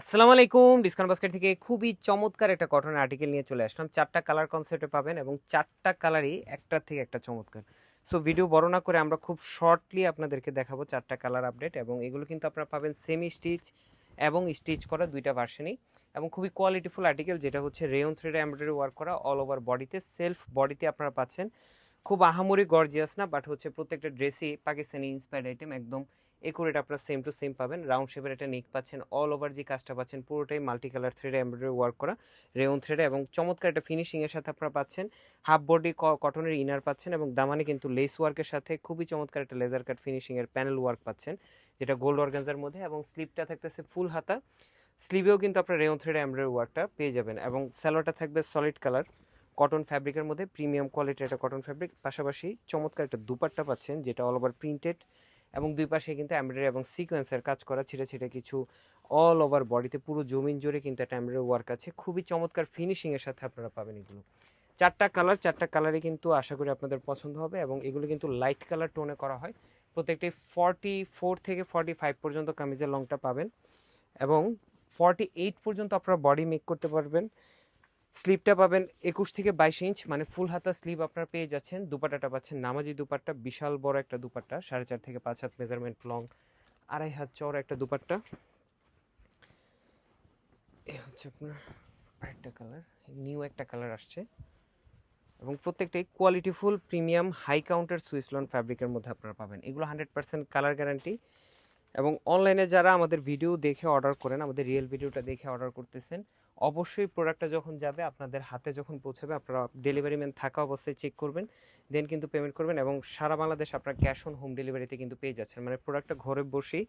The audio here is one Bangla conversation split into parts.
আসসালামু আলাইকুম। ডিসকাউন্ট বাস্কেট থেকে খুবই চমৎকার একটা কটনের আর্টিকেল নিয়ে চলে আসলাম। 4টা কালার কনসেপ্টে পাবেন এবং 4টা কালারই একটার থেকে একটা চমৎকার। সো ভিডিও বড় না করে আমরা খুব শর্টলি আপনাদেরকে দেখাবো 4টা কালার আপডেট, এবং এগুলো কিন্তু আপনারা পাবেন সেমি স্টিচ এবং স্টিচ করা দুইটা ভার্সনই, এবং খুবই কোয়ালিটিফুল আর্টিকেল, যেটা হচ্ছে রেয়ন থ্রেড এমব্রয়ডারি ওয়ার্ক করা অল ওভার বডিতে, সেলফ বডিতে আপনারা পাচ্ছেন। খুব আহামরি গর্জিয়াস না, বাট হচ্ছে প্রত্যেকটা ড্রেসই পাকিস্তানি ইন্সপায়ার্ড আইটেম, একদম একুরেট আপনারা সেম টু সেম পাবেন। রাউন্ড শেপের একটা নেক পাচ্ছেন, অল ওভার যে কাজটা পাচ্ছেন পুরোটাই multi colour thread embroidery work করা রেয়ন থ্রেডে, এবং চমৎকার একটা ফিনিশিং এর সাথে আপনারা পাচ্ছেন। হাফ বডি কটনের ইনার পাচ্ছেন, এবং দামানে কিন্তু লেস ওয়ার্কের সাথে খুবই চমৎকার একটা লেজার কাট ফিনিশিং এর প্যানেল ওয়ার্ক পাচ্ছেন, যেটা গোল্ড অর্গানজার মধ্যে, এবং স্লিপটা থাকতেছে ফুল হাতা। স্লিভেও কিন্তু আপনার রেয়ন থ্রেড এমব্রয়ডারি ওয়ার্কটা পেয়ে যাবেন, এবং স্যালোটা থাকবে সলিড কালার কটন ফ্যাব্রিকের মধ্যে, প্রিমিয়াম কোয়ালিটির একটা কটন ফ্যাব্রিক। পাশাপাশি চমৎকার একটা দুপাট্টা পাচ্ছেন, যেটা অল ওভার প্রিন্টেড, এবং দুই পাশে কিন্তু এমব্রয়ডারি এবং সিকোয়েন্সের কাজ করা, ছিঁড়ে ছিঁড়ে কিছু অল ওভার বডিতে পুরো জমিন জুড়ে কিন্তু একটা এমব্রয়ডারি ওয়ার্ক আছে। খুবই চমৎকার ফিনিশিং এর সাথে আপনারা পাবেন এগুলো। 4টা কালার, 4টা কালারই কিন্তু আশা করি আপনাদের পছন্দ হবে, এবং এগুলো কিন্তু লাইট কালার টোনে করা হয়। প্রত্যেকটি 44 থেকে 45 পর্যন্ত কামিজের লংটা পাবেন, এবং 48 পর্যন্ত আপনারা বডি মেক করতে পারবেন। স্লিপটা পাবেন 21 থেকে 22 ইঞ্চ, মানে ফুল হাতা স্লিভ আপনারা পেয়ে যাচ্ছেন। দুপাট্টাটা পাচ্ছেন নামাজি দুপাট্টা, বিশাল বড় একটা দুপাট্টা, 4.5 থেকে 5 হাত মেজারমেন্ট লং, 2.5 হাত চওড়া একটা দুপাট্টা। এ হচ্ছে আপনার আরেকটা কালার, নিউ একটা কালার আসছে, এবং প্রত্যেকটাই qualityful premium high counter Swiss lawn ফ্যাব্রিকের মধ্যে আপনারা পাবেন। এগুলো 100% কালার গ্যারান্টি, এবং অনলাইনে যারা আমাদের ভিডিও দেখে অর্ডার করেন, আমাদের রিয়েল ভিডিওটা দেখে অর্ডার করতেছেন, অবশ্যই প্রোডাক্টটা যখন যাবে আপনাদের হাতে, যখন পৌঁছাবে, আপনারা ডেলিভারি ম্যান থাকা অবস্থায় চেক করবেন, দেন কিন্তু পেমেন্ট করবেন, এবং সারা বাংলাদেশ আপনার ক্যাশ অন হোম ডেলিভারিতে কিন্তু পেয়ে যাচ্ছেন, মানে প্রোডাক্টটা ঘরে বসেই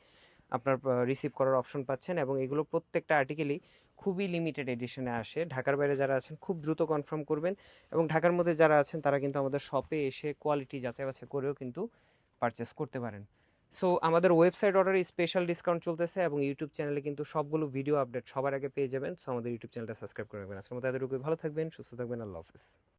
আপনার রিসিভ করার অপশন পাচ্ছেন। এবং এগুলো প্রত্যেকটা আর্টিকেলই খুবই লিমিটেড এডিশনে আসে। ঢাকার বাইরে যারা আছেন খুব দ্রুত কনফার্ম করবেন, এবং ঢাকার মধ্যে যারা আছেন তারা কিন্তু আমাদের শপে এসে কোয়ালিটি যাচাই বাছাই করেও কিন্তু পারচেস করতে পারেন। সো আমাদের ওয়েবসাইট অর্ডারে স্পেশাল ডিসকাউন্ট চলতেছে, এবং ইউটিউব চ্যানেলে কিন্তু সবগুলো ভিডিও আপডেট সবার আগে পেয়ে যাবেন। সো আমাদের ইউটিউব চ্যানেলটা সাবস্ক্রাইব করে রাখবেন। আজকের মতো এতটুকুই, ভালো থাকবেন, সুস্থ থাকবেন, আল্লাহ হাফেজ।